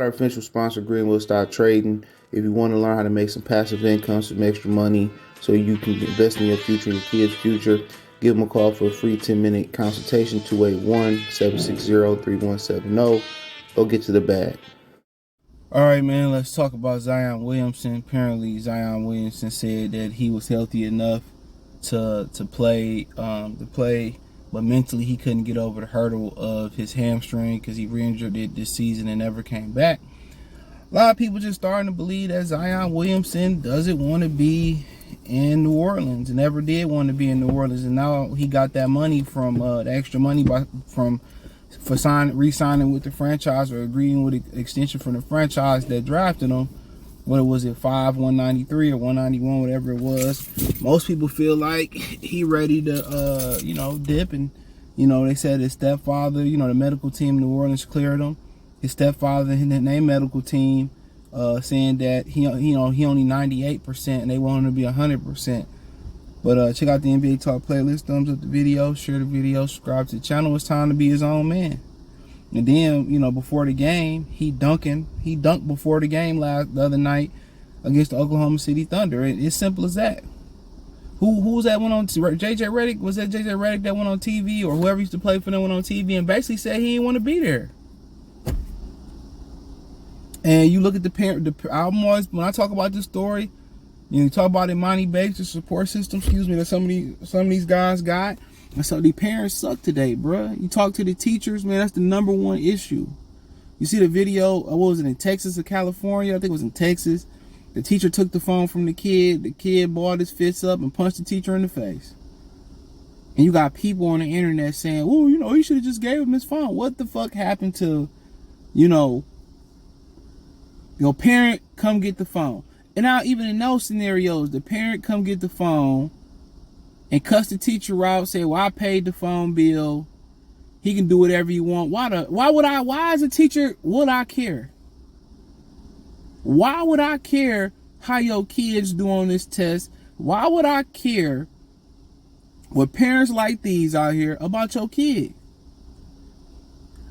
Our official sponsor, Greenwood Stock Trading. If you want to learn how to make some passive income, some extra money, so you can invest in your future and your kids' future, give them a call for a free 10-minute consultation, 281-760-3170. Go get to the bag. All right, man, let's talk about Zion Williamson. Apparently, Zion Williamson said that he was healthy enough to play, but mentally he couldn't get over the hurdle of his hamstring because he re-injured it this season and never came back. A lot of people just starting to believe that Zion Williamson doesn't want to be in New Orleans and never did want to be in New Orleans, and now he got that money from the extra money for re-signing with the franchise or agreeing with an extension from the franchise that drafted him. What was it, 193 or 191, whatever it was. Most people feel like he ready to, dip. And, they said his stepfather, the medical team in New Orleans cleared him. His stepfather and their medical team saying that he only 98% and they want him to be 100%. But check out the NBA Talk playlist, thumbs up the video, share the video, subscribe to the channel. It's time to be his own man. And then, before the game, he dunked before the game the other night against the Oklahoma City Thunder. It's simple as that. Who was that one on JJ Redick? Was that JJ Redick that went on TV, or whoever used to play for them went on TV and basically said he didn't want to be there? And you look at the album always, when I talk about this story, you talk about Imani Bates, the support system, that some of these guys got. And so the parents suck today, bruh. You talk to the teachers, man, that's the number one issue. You see the video, what was it, in Texas or California? I think it was in Texas. The teacher took the phone from the kid. The kid balled his fists up and punched the teacher in the face. And you got people on the internet saying, oh, he should have just gave him his phone. What the fuck happened to, your parent come get the phone? And now even in those scenarios, the parent come get the phone and cuss the teacher out, say, well, I paid the phone bill. He can do whatever you want. Why as a teacher would I care? Why would I care how your kids do on this test? Why would I care with parents like these out here about your kid?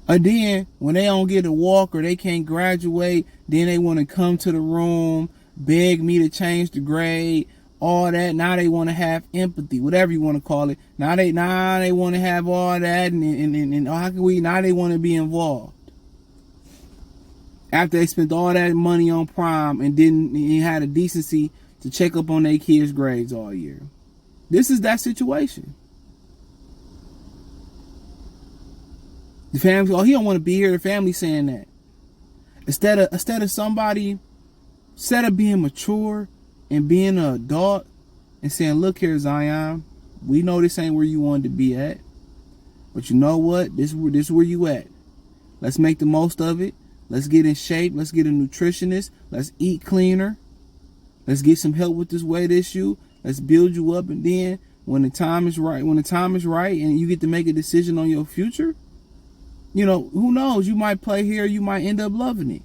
And then when they don't get a walk or they can't graduate, then they want to come to the room, beg me to change the grade, all that. Now they want to have empathy, whatever you want to call it. Now they want to have all that, and how can we? Now they want to be involved. After they spent all that money on prom and had a decency to check up on their kids' grades all year. This is that situation. The family, he don't want to be here. The family saying that. Instead of being mature and being an adult and saying, look here, Zion, we know this ain't where you wanted to be at, but you know what? This is where you at. Let's make the most of it. Let's get in shape. Let's get a nutritionist. Let's eat cleaner. Let's get some help with this weight issue. Let's build you up. And then when the time is right, and you get to make a decision on your future, who knows? You might play here. You might end up loving it.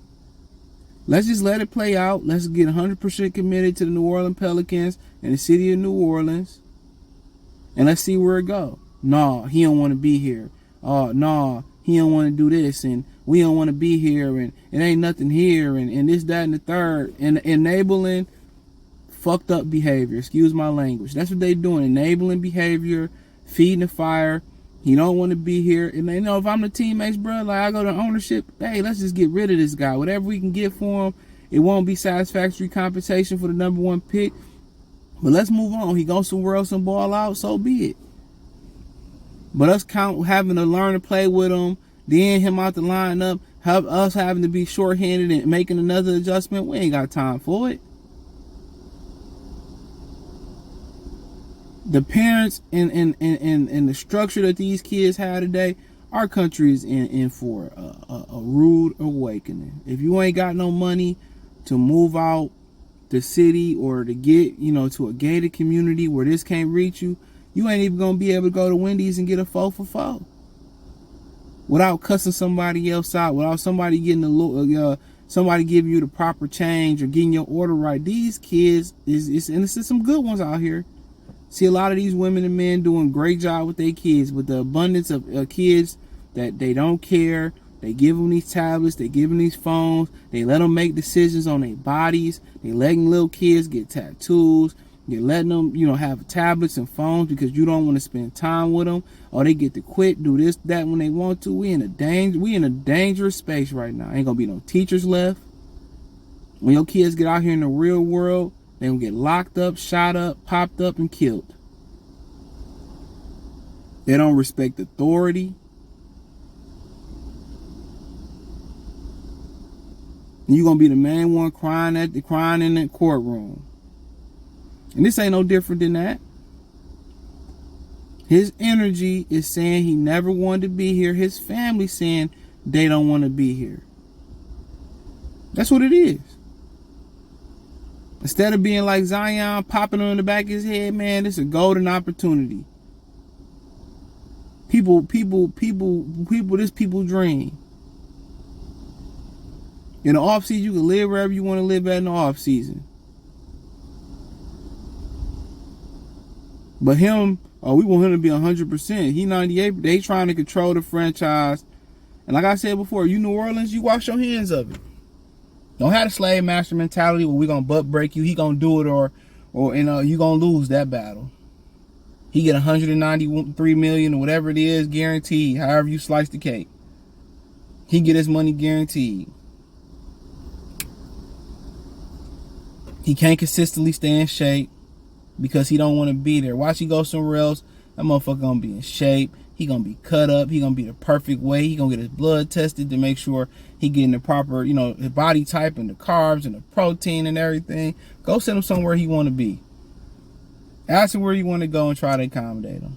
Let's just let it play out. Let's get 100% committed to the New Orleans Pelicans and the city of New Orleans. And let's see where it goes. No, he don't want to be here. No, he don't want to do this. And we don't want to be here. And it ain't nothing here. And this, that, and the third. And enabling fucked up behavior. Excuse my language. That's what they doing. Enabling behavior. Feeding the fire. He don't want to be here. And if I'm the teammates, bro, like I go to ownership, hey, let's just get rid of this guy. Whatever we can get for him, it won't be satisfactory compensation for the number one pick. But let's move on. He goes somewhere else and ball out, so be it. But us having to learn to play with him, then him out the lineup, us having to be shorthanded and making another adjustment, we ain't got time for it. The parents and the structure that these kids have today, our country is in for a rude awakening. If you ain't got no money to move out the city or to get, to a gated community where this can't reach you, you ain't even gonna be able to go to Wendy's and get a 4 for 4 without cussing somebody else out, without somebody getting somebody giving you the proper change or getting your order right. These kids and there's some good ones out here. See a lot of these women and men doing a great job with their kids, with the abundance of kids that they don't care. They give them these tablets. They give them these phones. They let them make decisions on their bodies. They letting little kids get tattoos. They're letting them, have tablets and phones because you don't want to spend time with them. Or they get to quit, do this, that when they want to. We in a dangerous space right now. Ain't gonna be no teachers left. When your kids get out here in the real world, they gonna get locked up, shot up, popped up, and killed. They don't respect authority. And you're gonna be the main one crying in that courtroom. And this ain't no different than that. His energy is saying he never wanted to be here. His family saying they don't want to be here. That's what it is. Instead of being like Zion, popping on the back of his head, man, this is a golden opportunity. People, this people's dream. In the off season, you can live wherever you want to live at in the off season. But him, we want him to be 100%. He 98. They trying to control the franchise. And like I said before, you New Orleans, you wash your hands of it. Don't have the slave master mentality where we gonna butt break you. He gonna do it or you gonna lose that battle. He get 193 million or whatever it is guaranteed. However you slice the cake, he get his money guaranteed. He can't consistently stay in shape because he don't want to be there. Watch he go somewhere else. That motherfucker gonna be in shape. He gonna be cut up. He gonna be the perfect way. He gonna get his blood tested to make sure he getting the proper, his body type and the carbs and the protein and everything. Go send him somewhere he want to be. Ask him where you want to go and try to accommodate him.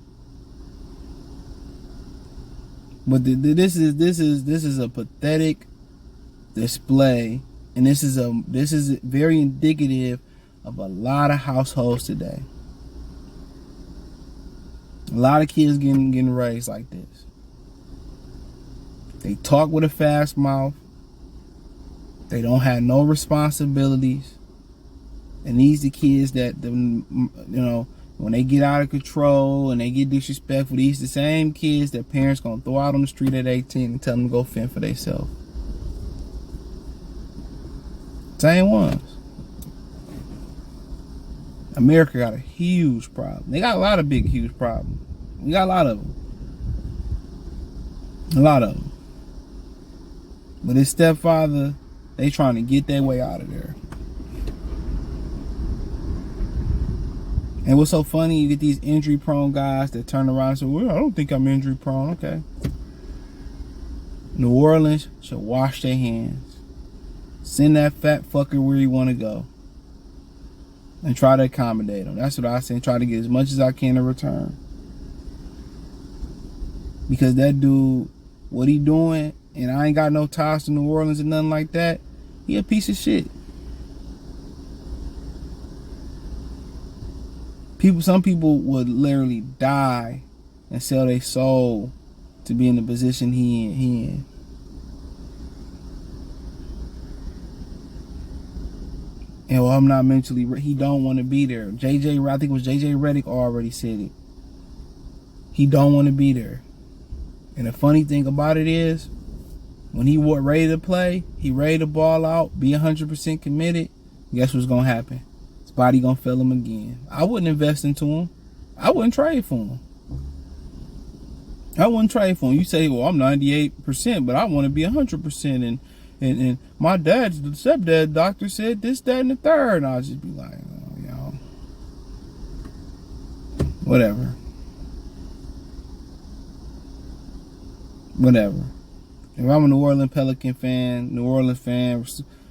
But this is a pathetic display, and this is very indicative of a lot of households today. A lot of kids getting raised like this. They talk with a fast mouth. They don't have no responsibilities. And these are kids that, when they get out of control and they get disrespectful, these the same kids that parents gonna throw out on the street at 18 and tell them to go fend for themselves. Same ones. America got a huge problem. They got a lot of huge problems. We got a lot of them. A lot of them. But his stepfather, they trying to get their way out of there. And what's so funny, you get these injury-prone guys that turn around and say, well, I don't think I'm injury-prone. Okay. New Orleans should wash their hands. Send that fat fucker where you want to go. And try to accommodate him. That's what I say. Try to get as much as I can in return. Because that dude, what he doing, and I ain't got no ties to New Orleans or nothing like that, he a piece of shit. Some people would literally die and sell their soul to be in the position he in. And well, I'm not mentally. He don't want to be there. I think it was JJ Redick already said it. He don't want to be there. And the funny thing about it is, when he was ready to play, he ready to ball out, be 100% committed. Guess what's gonna happen? His body gonna fail him again. I wouldn't invest into him. I wouldn't trade for him. You say, well, I'm 98%, but I want to be 100%, and my dad's the stepdad doctor said this, that, and the third. And I'll just be like, whatever. If I'm a New Orleans Pelican fan, New Orleans fan,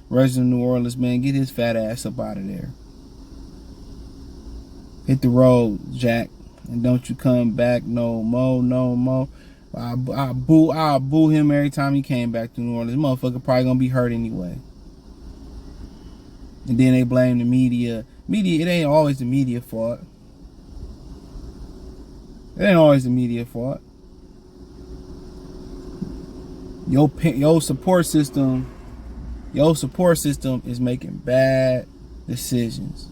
resident of New Orleans, man, get his fat ass up out of there. Hit the road, Jack, and don't you come back no more. I'll boo him every time he came back to New Orleans. This motherfucker probably gonna be hurt anyway. And then they blame the media. It ain't always the media fault. Your support system is making bad decisions.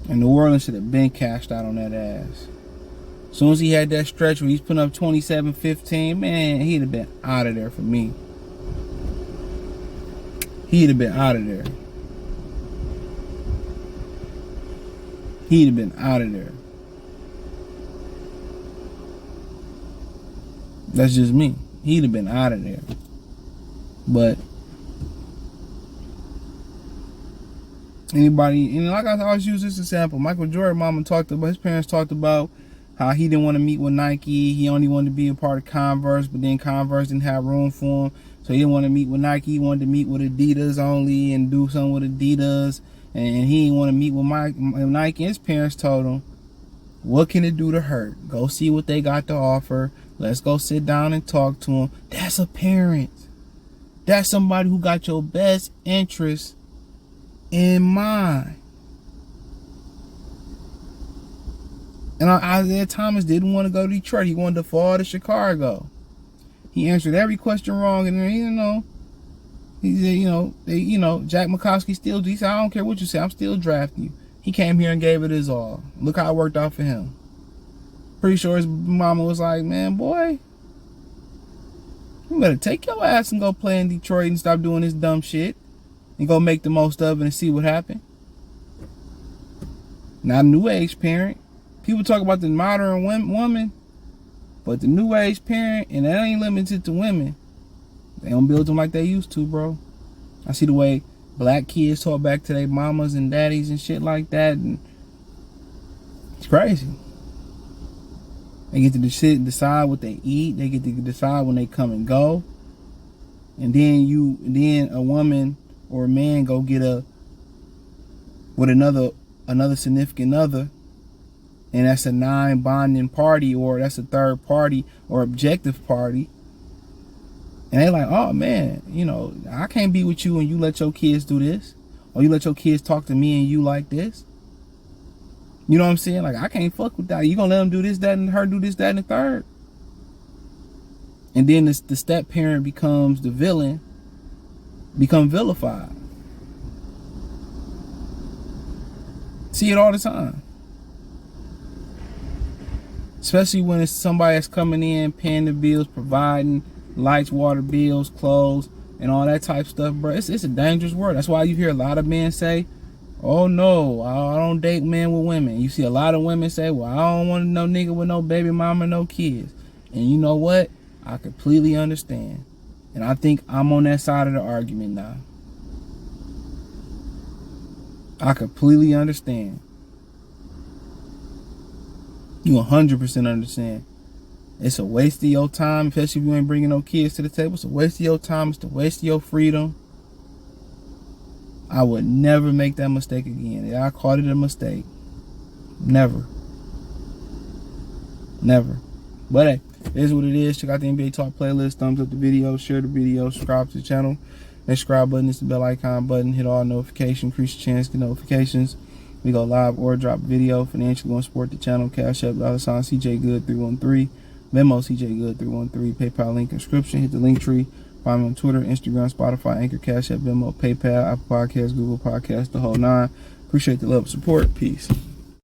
And New Orleans should have been cashed out on that ass. As soon as he had that stretch where he's putting up 27-15, man, he'd have been out of there for me. He'd have been out of there. He'd have been out of there. That's just me. He'd have been out of there. But anybody, like I always use this example, Michael Jordan mama talked about, his parents talked about how he didn't want to meet with Nike. He only wanted to be a part of Converse, but then Converse didn't have room for him. So he didn't want to meet with Nike. He wanted to meet with Adidas only and do something with Adidas. And he didn't want to meet with Nike. His parents told him, what can it do to hurt? Go see what they got to offer. Let's go sit down and talk to them. That's a parent. That's somebody who got your best interest in mind. And Isaiah Thomas didn't want to go to Detroit. He wanted to fall to Chicago. He answered every question wrong, and he said, Jack McCoskey still. He said, I don't care what you say, I'm still drafting you. He came here and gave it his all. Look how it worked out for him. Pretty sure his mama was like, man, boy, you better take your ass and go play in Detroit and stop doing this dumb shit and go make the most of it and see what happened. Not a new age parent. People talk about the modern woman, but the new age parent, and that ain't limited to women, they don't build them like they used to, bro. I see the way black kids talk back to their mamas and daddies and shit like that, and it's crazy. They get to decide what they eat. They get to decide when they come and go. And then a woman or a man go get with another significant other, and that's a non-bonding party, or that's a third party or objective party. And they like, oh man, I can't be with you and you let your kids do this, or you let your kids talk to me and you like this. You know what I'm saying? Like, I can't fuck with that. You gonna let them do this, that, and her do this, that, and the third. And then the step parent becomes the villain, become vilified. See it all the time. Especially when it's somebody that's coming in, paying the bills, providing lights, water bills, clothes, and all that type of stuff, bro. It's a dangerous world. That's why you hear a lot of men say, oh no, I don't date men with women. You see a lot of women say, well, I don't want no nigga with no baby mama, no kids. And you know what? I completely understand. And I think I'm on that side of the argument now. I completely understand. You 100% understand. It's a waste of your time, especially if you ain't bringing no kids to the table. It's a waste of your time. It's a waste of your freedom. I would never make that mistake again. I called it a mistake. Never. Never. But hey, it is what it is. Check out the NBA Talk playlist. Thumbs up the video. Share the video. Subscribe to the channel. That subscribe button is the bell icon button. Hit all notifications. Increase your chance to get notifications. We go live or drop video. Financially going to support the channel. Cash App, $ CJ Good 313. Venmo CJ Good 313. PayPal link inscription. Hit the link tree. Find me on Twitter, Instagram, Spotify, Anchor, Cash App, Venmo, PayPal, Apple Podcasts, Google Podcasts, the whole nine. Appreciate the love and support. Peace.